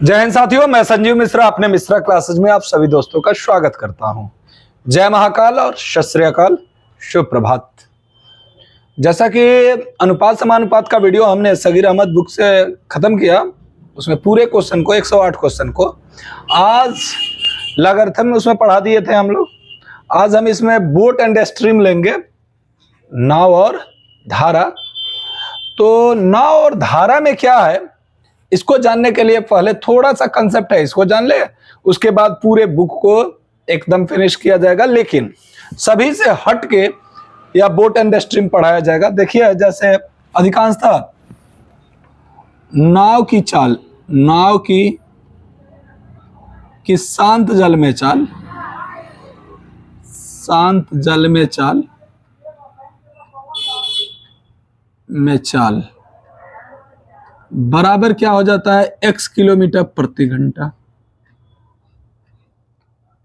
जय हिंद साथियों, मैं संजीव मिश्रा अपने मिश्रा क्लासेज में आप सभी दोस्तों का स्वागत करता हूं। जय महाकाल और सत श्री अकाल, शुभ प्रभात। जैसा कि अनुपात समानुपात का वीडियो हमने सगीर अहमद बुक से खत्म किया, उसमें पूरे क्वेश्चन को 108 क्वेश्चन को आज लॉगरिथम में उसमें पढ़ा दिए थे हम लोग। आज हम इसमें बोट एंड स्ट्रीम लेंगे, नाव और धारा। तो नाव और धारा में क्या है इसको जानने के लिए पहले थोड़ा सा कंसेप्ट है, इसको जान ले, उसके बाद पूरे बुक को एकदम फिनिश किया जाएगा। लेकिन सभी से हट के या बोट एंड स्ट्रीम पढ़ाया जाएगा। देखिए, जैसे अधिकांशतः नाव की चाल, नाव की शांत जल में चाल, शांत जल में चाल बराबर क्या हो जाता है, x किलोमीटर प्रति घंटा।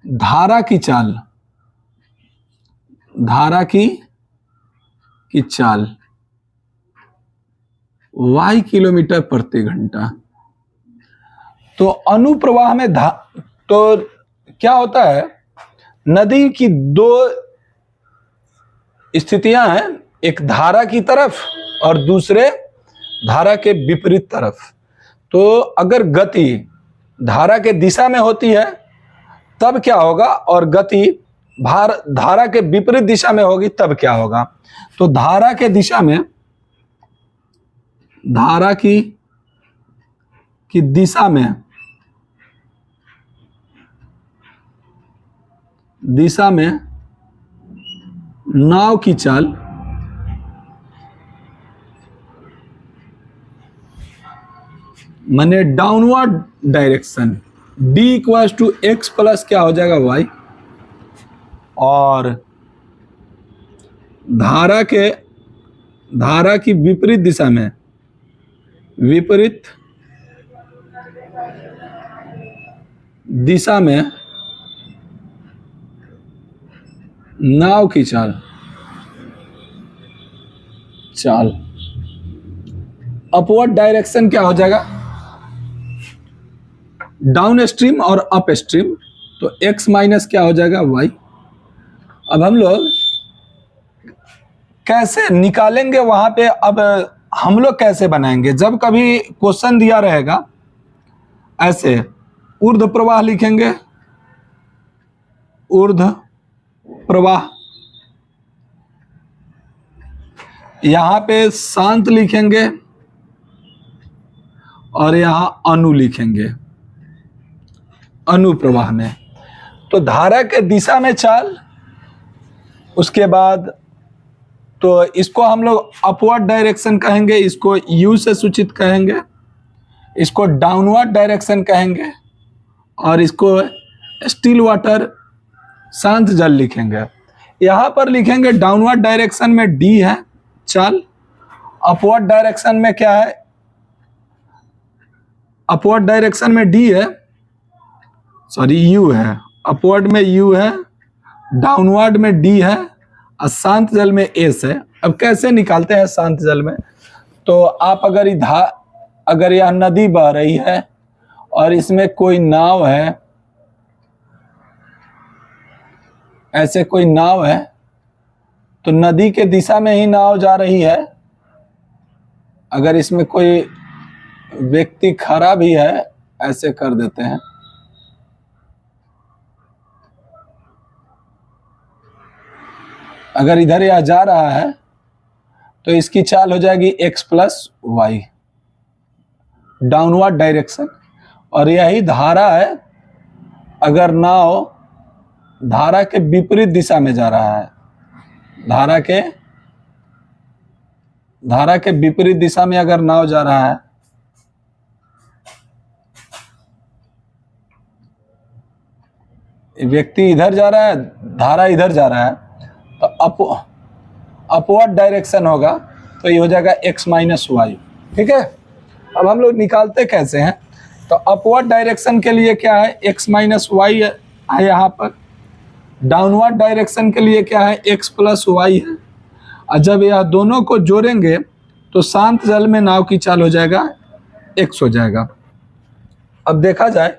धारा की चाल, धारा की चाल y किलोमीटर प्रति घंटा। तो अनुप्रवाह में तो क्या होता है, नदी की दो स्थितियां हैं, एक धारा की तरफ और दूसरे धारा के विपरीत तरफ। तो अगर गति धारा के दिशा में होती है तब क्या होगा, और गति धारा के विपरीत दिशा में होगी तब क्या होगा। तो धारा के दिशा में, धारा की दिशा में नाव की चाल माने downward direction, d equals to x plus क्या हो जाएगा y, और धारा की विपरीत दिशा में, विपरीत दिशा में नाव की चाल अपवर्ड डायरेक्शन क्या हो जाएगा, डाउन स्ट्रीम और अप स्ट्रीम। तो x माइनस क्या हो जाएगा y। अब हम लोग कैसे निकालेंगे वहां पे, अब हम लोग कैसे बनाएंगे, जब कभी क्वेश्चन दिया रहेगा ऐसे ऊर्ध्व प्रवाह लिखेंगे, ऊर्ध्व प्रवाह, यहां पे शांत लिखेंगे और यहां अनु लिखेंगे, अनुप्रवाह में। तो धारा के दिशा में चाल, उसके बाद तो इसको हम लोग अपवर्ड डायरेक्शन कहेंगे, इसको यू से सूचित कहेंगे, इसको डाउनवर्ड डायरेक्शन कहेंगे, और इसको स्टिल वाटर, शांत जल लिखेंगे। यहां पर लिखेंगे डाउनवर्ड डायरेक्शन में डी है चाल, अपवर्ड डायरेक्शन में क्या है, अपवर्ड डायरेक्शन में डी है, सॉरी यू है, अपवर्ड में यू है, डाउनवर्ड में डी है, और शांत जल में एस है। अब कैसे निकालते हैं शांत जल में, तो आप अगर यह नदी बह रही है और इसमें कोई नाव है, ऐसे कोई नाव है, तो नदी के दिशा में ही नाव जा रही है। अगर इसमें कोई व्यक्ति खड़ा भी है, ऐसे कर देते हैं, अगर इधर या जा रहा है तो इसकी चाल हो जाएगी x plus y, downward direction. और यही धारा है, अगर नाव धारा के विपरीत दिशा में जा रहा है, धारा के विपरीत दिशा में अगर नाव जा रहा है, व्यक्ति इधर जा रहा है, धारा इधर जा रहा है, तो अपवर्ड डायरेक्शन होगा, तो ये हो जाएगा x माइनस वाई। ठीक है, अब हम लोग निकालते कैसे हैं, तो अपवर्ड डायरेक्शन के लिए क्या है, x माइनस वाई है यहाँ पर, डाउनवर्ड डायरेक्शन के लिए क्या है, x प्लस वाई है। और जब यह दोनों को जोड़ेंगे तो शांत जल में नाव की चाल हो जाएगा x हो जाएगा। अब देखा जाए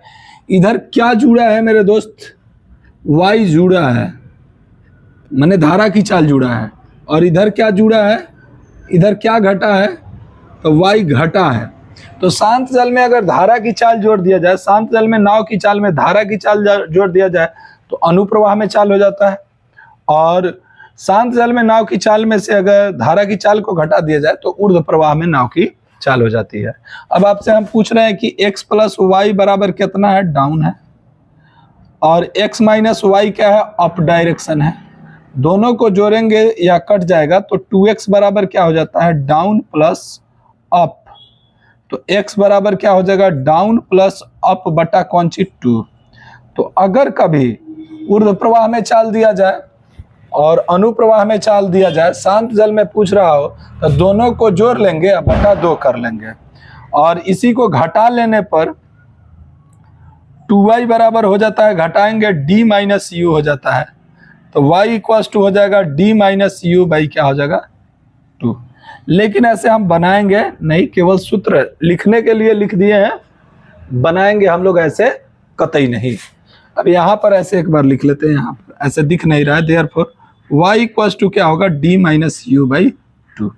इधर क्या जुड़ा है मेरे दोस्त, y जुड़ा है, माने धारा की चाल जुड़ा है, और इधर क्या जुड़ा है, इधर क्या घटा है, तो y घटा है। तो शांत जल में अगर धारा की चाल जोड़ दिया जाए, शांत जल में नाव की चाल में धारा की चाल जोड़ दिया जाए तो अनुप्रवाह में चाल हो जाता है, और शांत जल में नाव की चाल में से अगर धारा की चाल को घटा दिया जाए तो ऊर्ध्व प्रवाह में नाव की चाल हो जाती है। अब आपसे हम पूछ रहे हैं कि x प्लस वाई बराबर कितना है, डाउन है, और x माइनस वाई क्या है, अप डायरेक्शन है। दोनों को जोड़ेंगे या कट जाएगा तो 2x बराबर क्या हो जाता है, डाउन प्लस अप। तो x बराबर क्या हो जाएगा, डाउन प्लस अप बटा कौन सी 2। तो अगर कभी ऊर्ध्व प्रवाह में चाल दिया जाए और अनुप्रवाह में चाल दिया जाए, शांत जल में पूछ रहा हो तो दोनों को जोड़ लेंगे या बटा 2 कर लेंगे, और इसी को घटा लेने पर 2y बराबर हो जाता है, घटाएंगे d माइनस यू हो जाता है। तो y इक्वल्स टू हो जाएगा d माइनस यू बाई क्या हो जाएगा 2। लेकिन ऐसे हम बनाएंगे नहीं, केवल सूत्र लिखने के लिए लिख दिए हैं, बनाएंगे हम लोग ऐसे कतई नहीं। अब यहाँ पर ऐसे एक बार लिख लेते हैं, यहाँ पर ऐसे दिख नहीं रहा है, देयरफॉर y इक्वल्स टू क्या होगा, d माइनस यू बाई 2।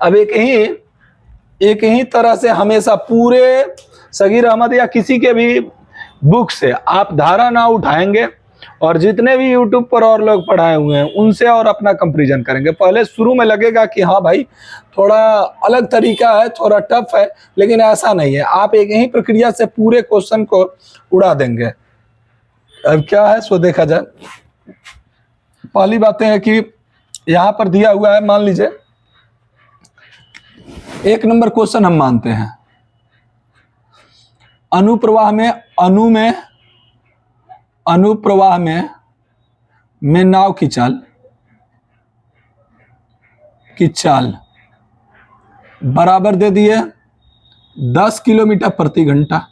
अब एक ही तरह से हमेशा पूरे सगीर अहमद या किसी के भी बुक से आप धारा ना उठाएंगे और जितने भी यूट्यूब पर और लोग पढ़ाए हुए हैं उनसे और अपना कंपैरिजन करेंगे। पहले शुरू में लगेगा कि हाँ भाई थोड़ा अलग तरीका है, थोड़ा टफ है, लेकिन ऐसा नहीं है, आप एक ही प्रक्रिया से पूरे क्वेश्चन को उड़ा देंगे। अब क्या है सो देखा जाए। पहली बात है कि यहाँ पर दिया हुआ है, मान लीजिए 1 नंबर क्वेश्चन हम मानते हैं, अनुप्रवाह में नाव की चाल बराबर दे दिए 10 किलोमीटर प्रति घंटा।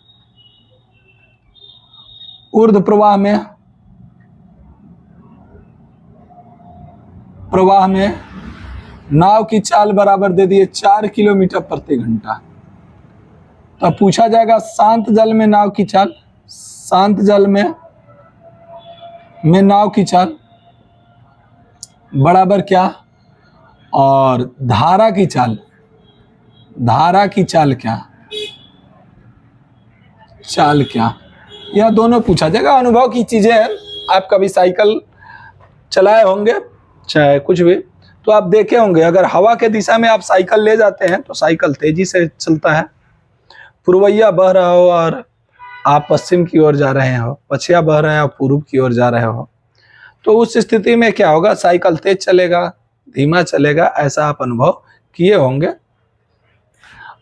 ऊर्ध्व प्रवाह में नाव की चाल बराबर दे दिए 4 किलोमीटर प्रति घंटा। तो पूछा जाएगा शांत जल में नाव की चाल, शांत जल में नाव की चाल बराबर क्या, और धारा की चाल क्या, यह दोनों पूछा जाएगा। अनुभव की चीजें हैं, आप कभी साइकिल चलाए होंगे चाहे कुछ भी, तो आप देखे होंगे अगर हवा के दिशा में आप साइकिल ले जाते हैं तो साइकिल तेजी से चलता है। पूर्वैया बह रहा हो और आप पश्चिम की ओर जा रहे हो, पछिया बह रहे हैं और पूर्व की ओर जा रहे हो, तो उस स्थिति में क्या होगा, साइकिल तेज चलेगा, धीमा चलेगा, ऐसा आप अनुभव किए होंगे।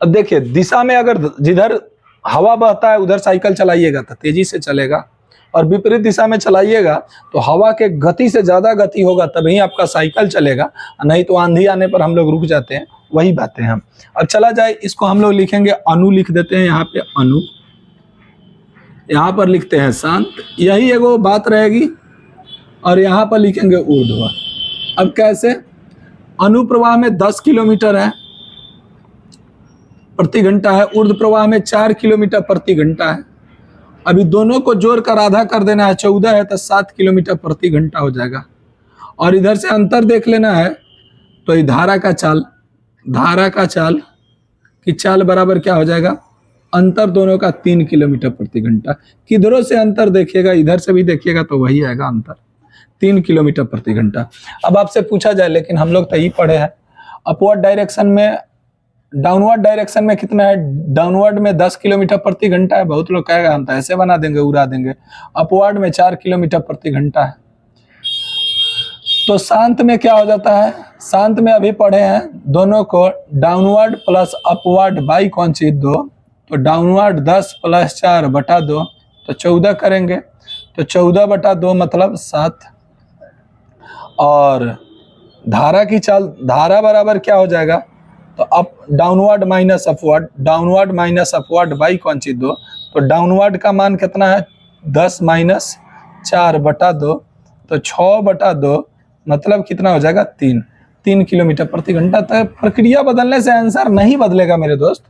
अब देखिए दिशा में अगर जिधर हवा बहता है उधर साइकिल चलाइएगा तो तेजी से चलेगा, और विपरीत दिशा में चलाइएगा तो हवा के गति से ज़्यादा गति होगा तभी आपका साइकिल चलेगा, नहीं तो आंधी आने पर हम लोग रुक जाते हैं। वही बातें हैं। अब चला जाए, इसको हम लोग लिखेंगे अनु, लिख देते हैं यहाँ पे अनु, यहाँ पर लिखते हैं शांत, यही एगो बात रहेगी, और यहाँ पर लिखेंगे ऊर्ध्व। अब कैसे, अनुप्रवाह में 10 किलोमीटर है प्रति घंटा है, ऊर्ध्व प्रवाह में 4 किलोमीटर प्रति घंटा है। अभी दोनों को जोड़कर आधा कर देना है, 14 है तो 7 किलोमीटर प्रति घंटा हो जाएगा। और इधर से अंतर देख लेना है, तो ये धारा का चाल की चाल बराबर क्या हो जाएगा, अंतर दोनों का 3 किलोमीटर प्रति घंटा। किधरों से अंतर देखिएगा, इधर से भी देखिएगा तो वही आएगा अंतर, 3 किलोमीटर प्रति घंटा। अब आपसे पूछा जाए, लेकिन हम लोग तो यही पढ़े हैं, अपवर्ड डायरेक्शन में, डाउनवर्ड डायरेक्शन में कितना है, डाउनवर्ड में 10 किलोमीटर प्रति घंटा है। बहुत लोग कहेगा हम तो ऐसे बना देंगे, उड़ा देंगे। अपवर्ड में 4 किलोमीटर प्रति घंटा है। तो शांत में क्या हो जाता है, शांत में अभी पढ़े हैं, दोनों को डाउनवर्ड प्लस अपवर्ड बाई कौन सी 2, तो डाउनवर्ड 10 प्लस 4 बटा 2, तो 14 करेंगे, तो 14 बटा 2 मतलब 7। और धारा की चाल, धारा बराबर क्या हो जाएगा, तो up downward minus upward by कौन सी 2, तो डाउनवर्ड का मान कितना है 10 माइनस 4 बटा 2, तो 6 बटा 2 मतलब कितना हो जाएगा 3। 3 किलोमीटर प्रति घंटा। तो प्रक्रिया बदलने से आंसर नहीं बदलेगा मेरे दोस्त,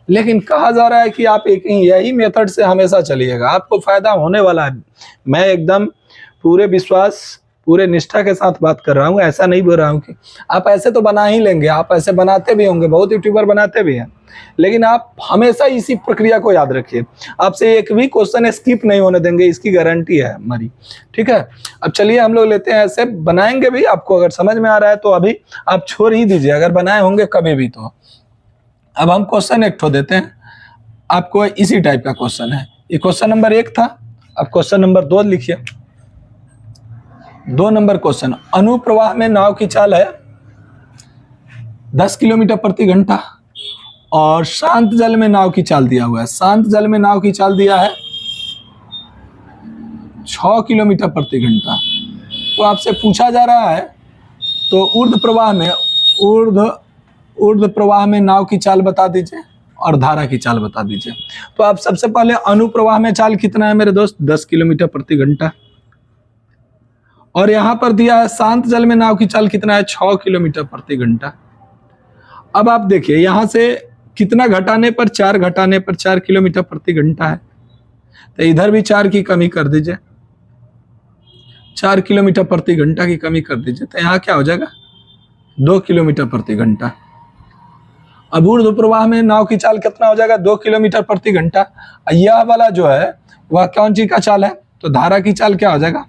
लेकिन कहा जा रहा है कि आप एक यही मेथड से हमेशा चलिएगा, आपको फायदा होने वाला है। मैं एकदम पूरे विश्वास पूरे निष्ठा के साथ बात कर रहा हूँ, ऐसा नहीं बोल रहा हूँ कि आप ऐसे तो बना ही लेंगे, आप ऐसे बनाते भी होंगे, बहुत यूट्यूबर बनाते भी हैं, लेकिन आप हमेशा इसी प्रक्रिया को याद रखिए। आपसे एक भी क्वेश्चन स्किप नहीं होने देंगे, इसकी गारंटी है हमारी, ठीक है। अब चलिए हम लोग लेते हैं, ऐसे बनाएंगे भी, आपको अगर समझ में आ रहा है तो अभी आप छोड़ ही दीजिए, अगर बनाए होंगे कभी भी तो। अब हम क्वेश्चन एक ठो देते हैं आपको, इसी टाइप का क्वेश्चन है। ये क्वेश्चन नंबर 1 था। अब क्वेश्चन नंबर 2 लिखिए। 2 नंबर क्वेश्चन, अनुप्रवाह में नाव की चाल है 10 किलोमीटर प्रति घंटा और शांत जल में नाव की चाल दिया हुआ है। शांत जल में नाव की चाल दिया है 6 किलोमीटर प्रति घंटा। तो आपसे पूछा जा रहा है, तो ऊर्ध्व प्रवाह में नाव की चाल बता दीजिए और धारा की चाल बता दीजिए। तो आप सबसे पहले अनुप्रवाह में चाल कितना है मेरे दोस्त, 10 किलोमीटर प्रति घंटा, और यहां पर दिया है शांत जल में नाव की चाल कितना है, 6 किलोमीटर प्रति घंटा। अब आप देखिए यहां से कितना घटाने पर, 4 घटाने पर 4 किलोमीटर प्रति घंटा है, तो इधर भी 4 की कमी कर दीजिए, 4 किलोमीटर प्रति घंटा की कमी कर दीजिए, तो यहाँ क्या हो जाएगा 2 किलोमीटर प्रति घंटा। अब ऊर्ध्व प्रवाह में नाव की चाल कितना हो जाएगा, 2 किलोमीटर प्रति घंटा। यह वाला जो है वह कौन सी का चाल है, तो धारा की चाल क्या हो जाएगा,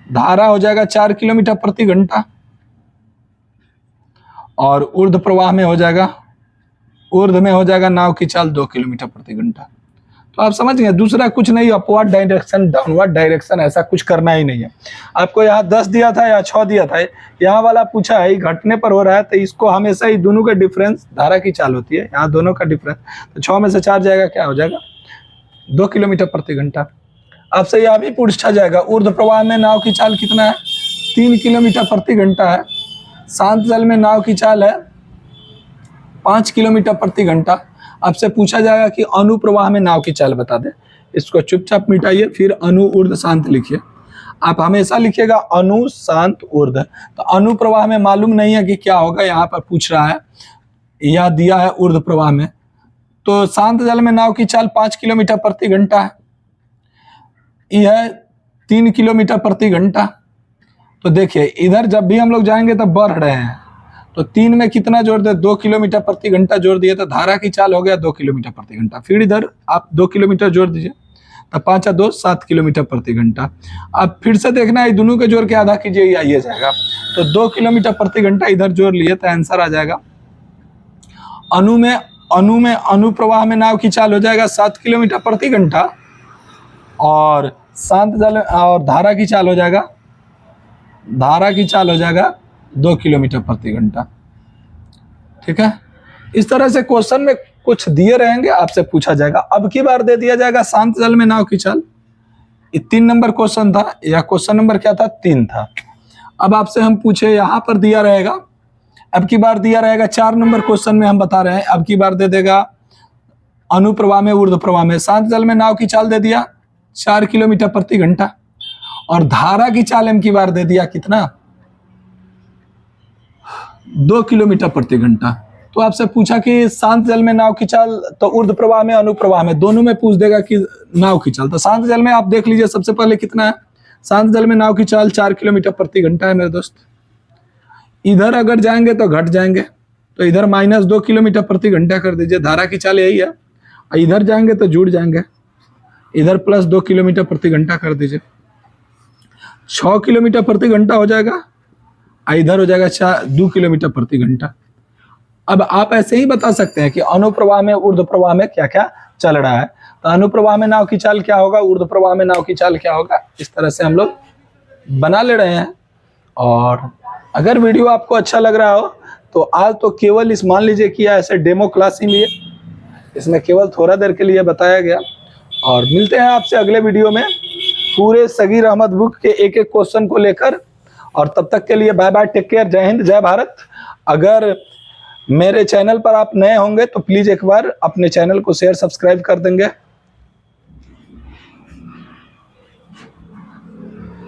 धारा हो जाएगा 4 किलोमीटर प्रति घंटा, और ऊर्ध्व प्रवाह में हो जाएगा, ऊर्ध्व में हो जाएगा नाव की चाल 2 किलोमीटर प्रति घंटा। तो आप समझ गए, दूसरा कुछ नहीं, अपवर्ड डायरेक्शन डाउनवर्ड डायरेक्शन, ऐसा कुछ करना ही नहीं है। आपको यहाँ 10 दिया था या 6 दिया था, यहाँ वाला पूछा है घटने पर हो रहा है, तो इसको हमेशा ही दोनों का डिफरेंस धारा की चाल होती है, यहाँ दोनों का डिफरेंस, तो 6 में से 4 जाएगा, क्या हो जाएगा 2 किलोमीटर प्रति घंटा। आपसे यह भी पूछा जाएगा ऊर्ध्व प्रवाह में नाव की चाल कितना है, 3 किलोमीटर प्रति घंटा है, शांत जल में नाव की चाल है 5 किलोमीटर प्रति घंटा। आपसे पूछा जाएगा कि अनुप्रवाह में नाव की चाल बता दे, इसको चुपचाप मिटाइए, फिर अनु ऊर्ध्व शांत लिखिए। आप हमेशा लिखिएगा अनु शांत ऊर्ध्व, तो अनुप्रवाह में मालूम नहीं है कि क्या होगा, यहाँ पर पूछ रहा है, यह दिया है ऊर्ध्व प्रवाह में, तो शांत जल में नाव की चाल 5 किलोमीटर प्रति घंटा है, यह 3 किलोमीटर प्रति घंटा। तो देखिए इधर जब भी हम लोग जाएंगे तब बढ़ रहे हैं, तो 3 में कितना जोड़ दे, 2 किलोमीटर प्रति घंटा जोड़ दिए, तो धारा की चाल हो गया 2 किलोमीटर प्रति घंटा। फिर इधर आप 2 किलोमीटर जोड़ दीजिए, तब 5 2 7 किलोमीटर प्रति घंटा। आप फिर से देखना है, दोनों के जोड़ के आधा कीजिए, ये आइए जाएगा, तो 2 किलोमीटर प्रति घंटा इधर जोड़ लिए, तो आंसर आ जाएगा अनुप्रवाह में नाव की चाल हो जाएगा 7 किलोमीटर प्रति घंटा, और शांत जल और धारा की चाल हो जाएगा 2 किलोमीटर प्रति घंटा। ठीक है, इस तरह से क्वेश्चन में कुछ दिए रहेंगे, आपसे पूछा जाएगा। अब की बार दे दिया जाएगा शांत जल में नाव की चाल, ये 3 नंबर क्वेश्चन था, या क्वेश्चन नंबर क्या था, 3 था। अब आपसे हम पूछे, यहाँ पर दिया रहेगा, अब की बार दिया रहेगा 4 नंबर क्वेश्चन में हम बता रहे हैं, अब की बार दे देगा अनुप्रवाह में ऊर्ध्व प्रवाह में शांत जल में नाव की चाल दे दिया 4 किलोमीटर प्रति घंटा, और धारा की चाल हम की बार दे दिया कितना, 2 किलोमीटर प्रति घंटा। तो आपसे पूछा कि शांत जल में नाव की चाल, तो ऊर्ध्व प्रवाह में अनुप्रवाह में दोनों में पूछ देगा कि नाव की चाल। तो शांत जल में आप देख लीजिए सबसे पहले कितना है, शांत जल में नाव की चाल 4 किलोमीटर प्रति घंटा है मेरे दोस्त। इधर अगर जाएंगे तो घट जाएंगे, तो इधर -2 किलोमीटर प्रति घंटा कर दीजिए, धारा की चाल यही है। इधर जाएंगे तो जुड़ जाएंगे, इधर +2 किलोमीटर प्रति घंटा कर दीजिए, 6 किलोमीटर प्रति घंटा हो जाएगा, इधर हो जाएगा 2 किलोमीटर प्रति घंटा। अब आप ऐसे ही बता सकते हैं कि अनुप्रवाह में ऊर्ध्व प्रवाह में क्या क्या चल रहा है, तो अनुप्रवाह में नाव की चाल क्या होगा, ऊर्ध्व प्रवाह में नाव की चाल क्या होगा, इस तरह से हम लोग बना ले रहे हैं। और अगर वीडियो आपको अच्छा लग रहा हो तो आज तो केवल इस मान लीजिए कि ऐसे डेमो क्लास ही लिए, इसमें केवल थोड़ा देर के लिए बताया गया। और मिलते हैं आपसे अगले वीडियो में पूरे सगीर अहमद बुक के एक एक क्वेश्चन को लेकर, और तब तक के लिए बाय बाय, टेक केयर, जय हिंद, जय भारत। अगर मेरे चैनल पर आप नए होंगे तो प्लीज़ एक बार अपने चैनल को शेयर सब्सक्राइब कर देंगे।